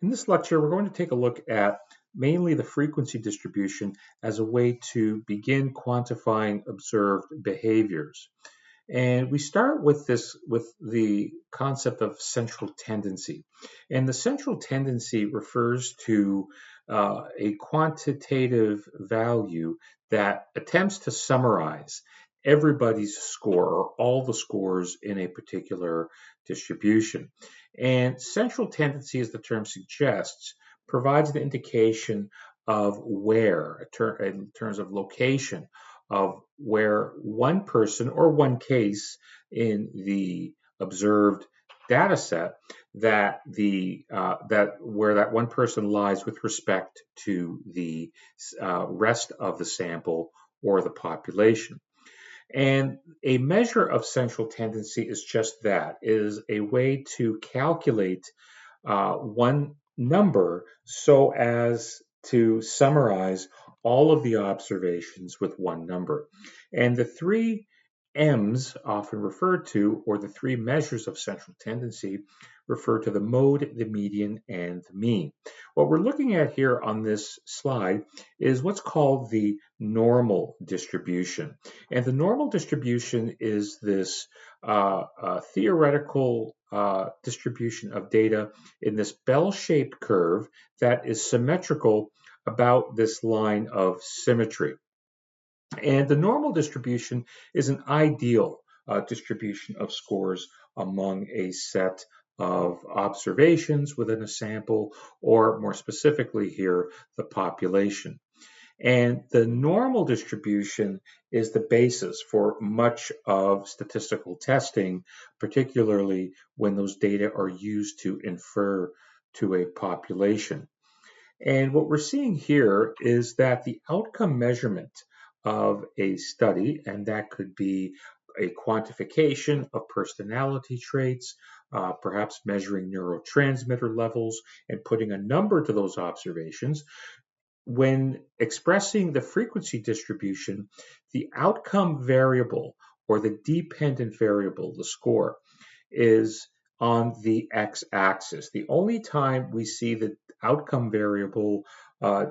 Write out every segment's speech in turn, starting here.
In this lecture, we're going to take a look at mainly the frequency distribution as a way to begin quantifying observed behaviors. And we start with the concept of central tendency. And the central tendency refers to a quantitative value that attempts to summarize everybody's score or all the scores in a particular distribution. And central tendency, as the term suggests, provides an indication of where, in terms of location, of where one person or one case in the observed data set that where that one person lies with respect to the rest of the sample or the population. And a measure of central tendency is just that, is a way to calculate one number so as to summarize all of the observations with one number. And the three M's often referred to, or the three measures of central tendency, refer to the mode, the median, and the mean. What we're looking at here on this slide is what's called the normal distribution. And the normal distribution is this theoretical distribution of data in this bell-shaped curve that is symmetrical about this line of symmetry. And the normal distribution is an ideal distribution of scores among a set of observations within a sample, or more specifically here, the population. And the normal distribution is the basis for much of statistical testing, particularly when those data are used to infer to a population. And what we're seeing here is that the outcome measurement of a study, and that could be a quantification of personality traits, perhaps measuring neurotransmitter levels and putting a number to those observations. When expressing the frequency distribution, the outcome variable or the dependent variable, the score, is on the x-axis. The only time we see the outcome variable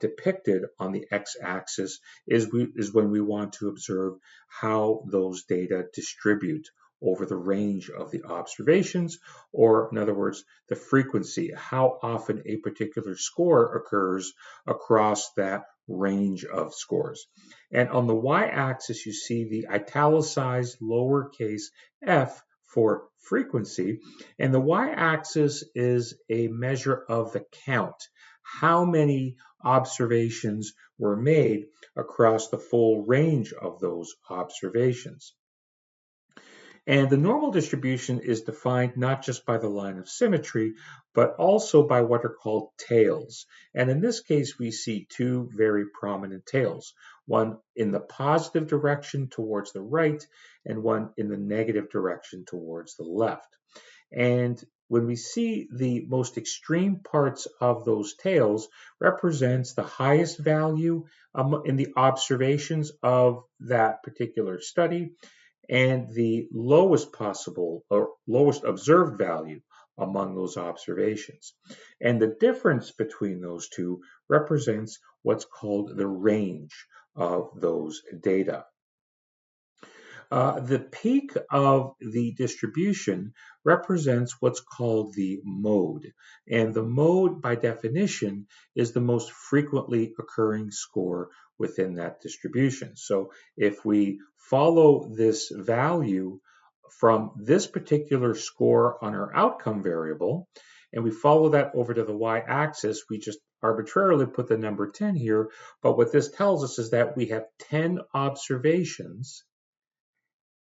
depicted on the x-axis is when we want to observe how those data distribute over the range of the observations, or in other words, the frequency, how often a particular score occurs across that range of scores. And on the y-axis, you see the italicized lowercase f for frequency, and the y-axis is a measure of the count, how many observations were made across the full range of those observations. And the normal distribution is defined not just by the line of symmetry, but also by what are called tails. And in this case, we see two very prominent tails, one in the positive direction towards the right, and one in the negative direction towards the left. And when we see the most extreme parts of those tails represents the highest value in the observations of that particular study, and the lowest possible or lowest observed value among those observations. And the difference between those two represents what's called the range of those data. The peak of the distribution represents what's called the mode. And the mode, by definition, is the most frequently occurring score within that distribution. So if we follow this value from this particular score on our outcome variable, and we follow that over to the y-axis, we just arbitrarily put the number 10 here. But what this tells us is that we have 10 observations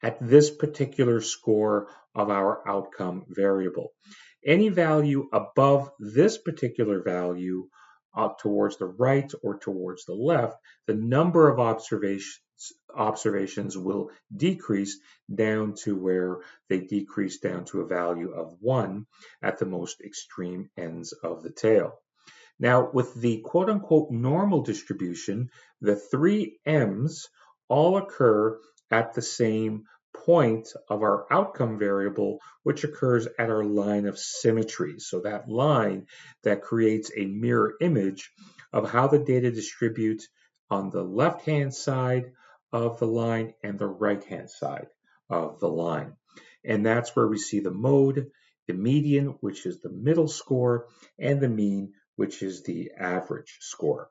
at this particular score of our outcome variable. Any value above this particular value towards the right or towards the left, the number of observations will decrease down to where they decrease down to a value of 1 at the most extreme ends of the tail. Now, with the quote-unquote normal distribution, the three M's all occur at the same point of our outcome variable, which occurs at our line of symmetry. So that line that creates a mirror image of how the data distributes on the left-hand side of the line and the right-hand side of the line. And that's where we see the mode, the median, which is the middle score, and the mean, which is the average score.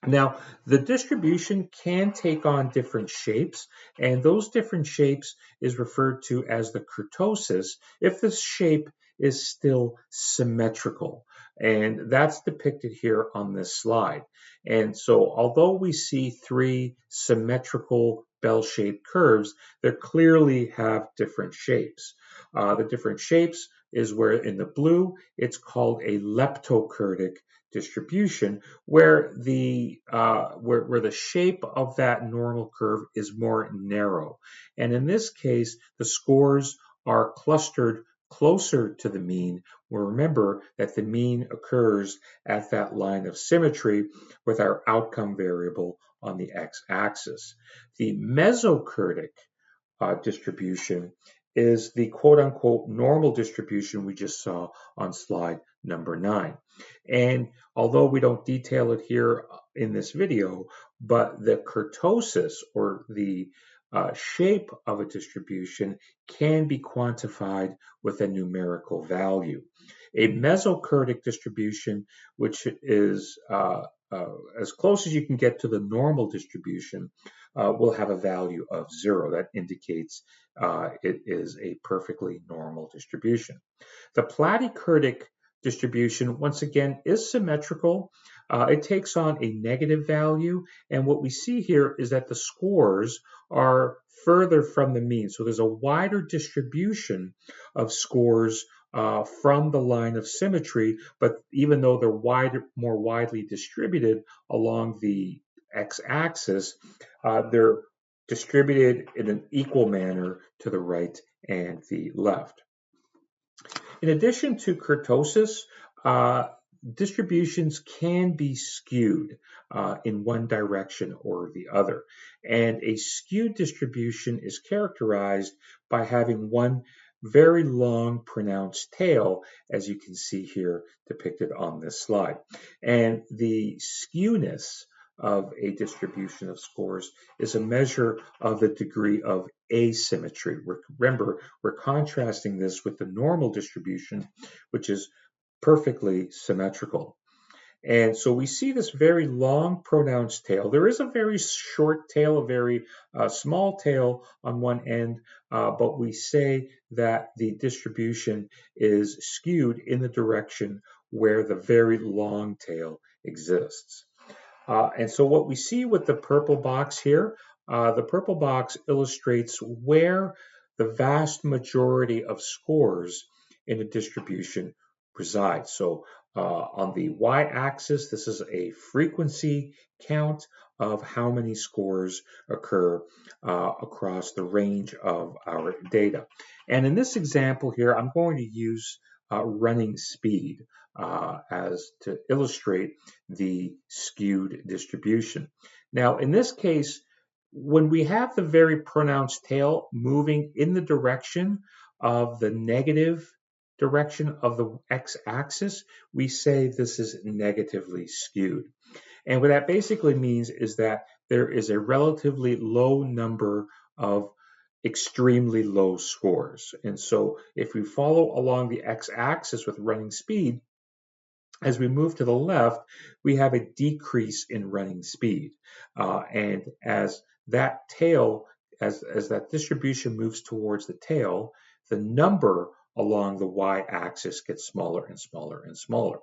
Now, the distribution can take on different shapes, and those different shapes is referred to as the kurtosis if the shape is still symmetrical. And that's depicted here on this slide. And so, although we see three symmetrical bell-shaped curves, they clearly have different shapes. The different shapes is where in the blue, it's called a leptokurtic distribution, where the shape of that normal curve is more narrow. And in this case, the scores are clustered closer to the mean. Well, remember that the mean occurs at that line of symmetry with our outcome variable on the x-axis. The mesokurtic distribution is the quote-unquote normal distribution we just saw on slide number 9. And although we don't detail it here in this video, but the kurtosis, or the shape of a distribution, can be quantified with a numerical value. A mesokurtic distribution, which is as close as you can get to the normal distribution, will have a value of 0. That indicates it is a perfectly normal distribution. The platykurtic distribution, once again, is symmetrical. It takes on a negative value, and what we see here is that the scores are further from the mean. So there's a wider distribution of scores from the line of symmetry, but even though they're more widely distributed along the x-axis, they're distributed in an equal manner to the right and the left. In addition to kurtosis, distributions can be skewed in one direction or the other. And a skewed distribution is characterized by having one very long pronounced tail, as you can see here depicted on this slide. And the skewness of a distribution of scores is a measure of the degree of asymmetry. Remember, we're contrasting this with the normal distribution, which is perfectly symmetrical. And so we see this very long pronounced tail. There is a very short tail, a very small tail on one end, but we say that the distribution is skewed in the direction where the very long tail exists. And so what we see with the purple box here, the purple box illustrates where the vast majority of scores in a distribution reside. So on the y-axis, this is a frequency count of how many scores occur across the range of our data. And in this example here, I'm going to use running speed as to illustrate the skewed distribution. Now, in this case, when we have the very pronounced tail moving in the direction of the negative direction of the x-axis, we say this is negatively skewed. And what that basically means is that there is a relatively low number of extremely low scores. And so if we follow along the x-axis with running speed, as we move to the left, we have a decrease in running speed. And as that tail, as that distribution moves towards the tail, the number along the y-axis gets smaller and smaller and smaller.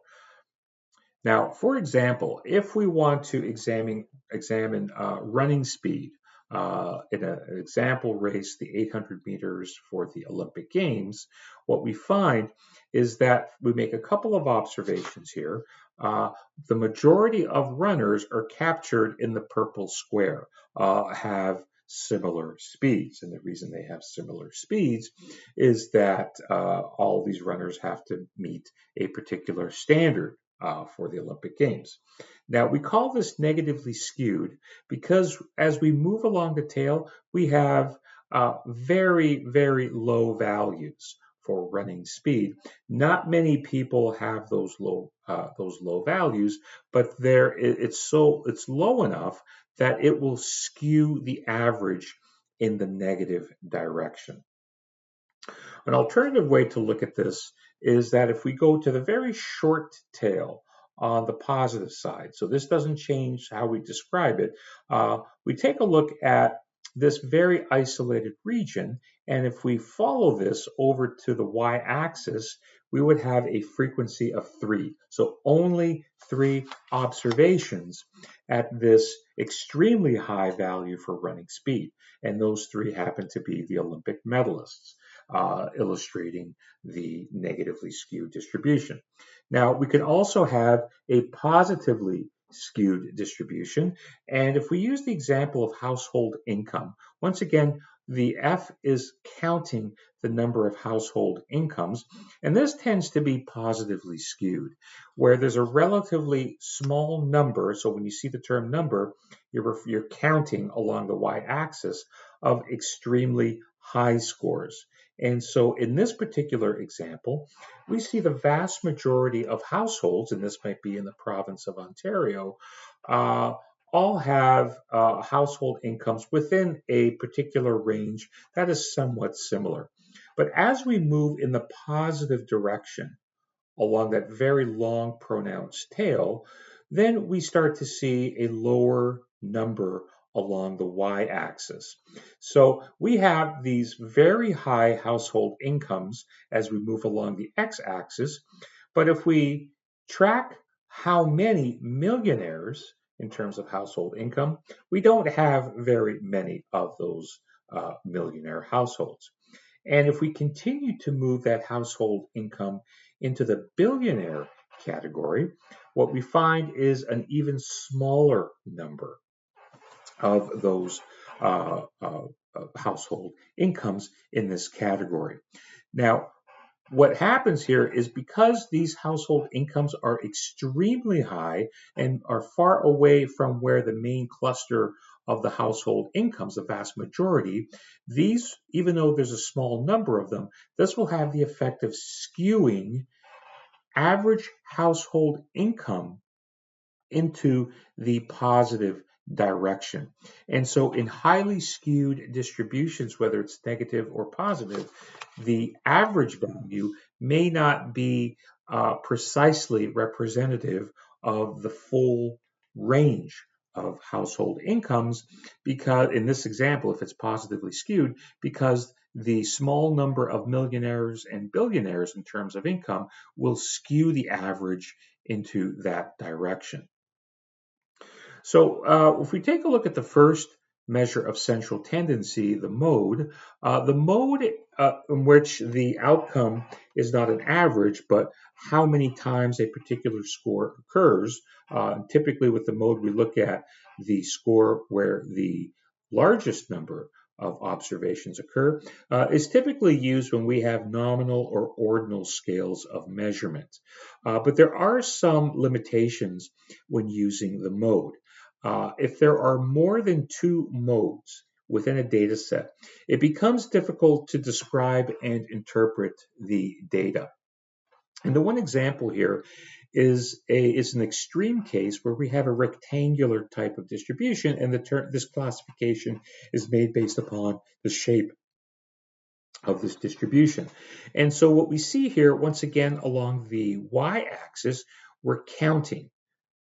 Now, for example, if we want to examine running speed in an example race, the 800 meters for the Olympic Games, what we find is that we make a couple of observations here. The majority of runners are captured in the purple square, have similar speeds. And the reason they have similar speeds is that all these runners have to meet a particular standard for the Olympic Games. Now, we call this negatively skewed because as we move along the tail, we have very, very low values for running speed. Not many people have those low values, but it's low enough that it will skew the average in the negative direction. An alternative way to look at this is that if we go to the very short tail on the positive side, so this doesn't change how we describe it, we take a look at this very isolated region, and if we follow this over to the y-axis, we would have a frequency of 3. So only 3 observations at this extremely high value for running speed, and those 3 happen to be the Olympic medalists. Illustrating the negatively skewed distribution. Now, we can also have a positively skewed distribution, and if we use the example of household income, once again, the F is counting the number of household incomes, and this tends to be positively skewed, where there's a relatively small number, so when you see the term number, you're counting along the y-axis of extremely high scores. And so in this particular example, we see the vast majority of households, and this might be in the province of Ontario, all have household incomes within a particular range that is somewhat similar. But as we move in the positive direction along that very long pronounced tail, then we start to see a lower number along the y-axis. So we have these very high household incomes as we move along the x-axis, but if we track how many millionaires in terms of household income, we don't have very many of those millionaire households. And if we continue to move that household income into the billionaire category, what we find is an even smaller number of those household incomes in this category. Now, what happens here is because these household incomes are extremely high and are far away from where the main cluster of the household incomes, the vast majority, these, even though there's a small number of them, this will have the effect of skewing average household income into the positive direction. And so in highly skewed distributions, whether it's negative or positive, the average value may not be precisely representative of the full range of household incomes, because in this example, if it's positively skewed, because the small number of millionaires and billionaires in terms of income will skew the average into that direction. So if we take a look at the first measure of central tendency, the mode in which the outcome is not an average, but how many times a particular score occurs. Typically with the mode, we look at the score where the largest number of observations occur, is typically used when we have nominal or ordinal scales of measurement. But there are some limitations when using the mode. If there are more than 2 modes within a data set, it becomes difficult to describe and interpret the data. And the one example here is an extreme case where we have a rectangular type of distribution, and this classification is made based upon the shape of this distribution. And so what we see here, once again, along the y-axis, we're counting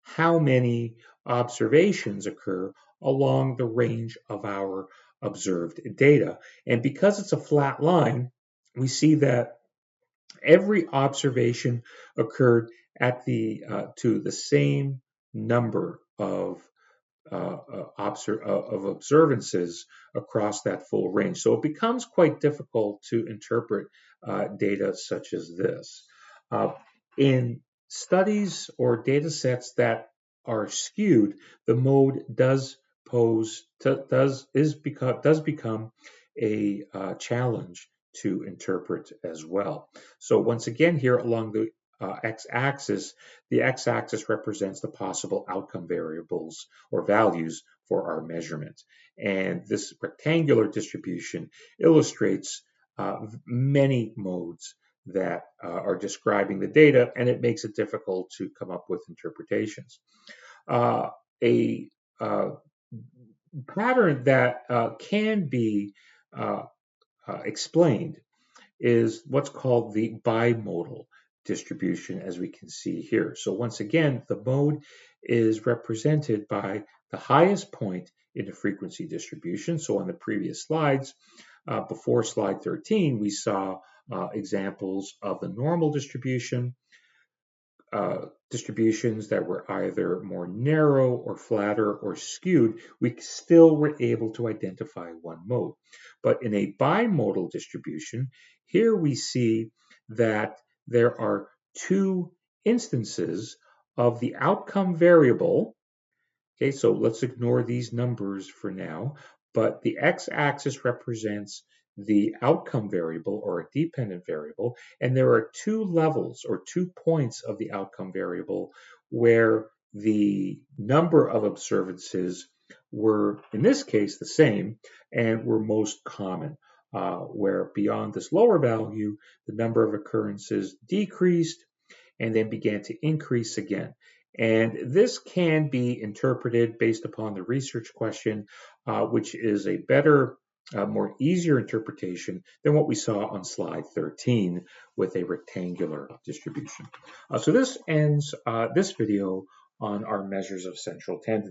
how many observations occur along the range of our observed data. And because it's a flat line, we see that every observation occurred at to the same number of observances across that full range. So it becomes quite difficult to interpret data such as this. In studies or data sets that are skewed, the mode does become a challenge to interpret as well. So once again here along the x-axis represents the possible outcome variables or values for our measurement. And this rectangular distribution illustrates many modes that are describing the data, and it makes it difficult to come up with interpretations. A pattern that can be explained is what's called the bimodal distribution, as we can see here. So once again, the mode is represented by the highest point in the frequency distribution. So on the previous slides, before slide 13, we saw examples of the normal distribution, distributions that were either more narrow or flatter or skewed. We still were able to identify one mode. But in a bimodal distribution, here we see that there are two instances of the outcome variable. Okay, so let's ignore these numbers for now, but the x-axis represents the outcome variable or a dependent variable, and there are two levels or 2 points of the outcome variable where the number of observances were, in this case, the same and were most common, where beyond this lower value, the number of occurrences decreased and then began to increase again. And this can be interpreted based upon the research question, which is a better, more easier interpretation than what we saw on slide 13 with a rectangular distribution. So this ends this video on our measures of central tendency.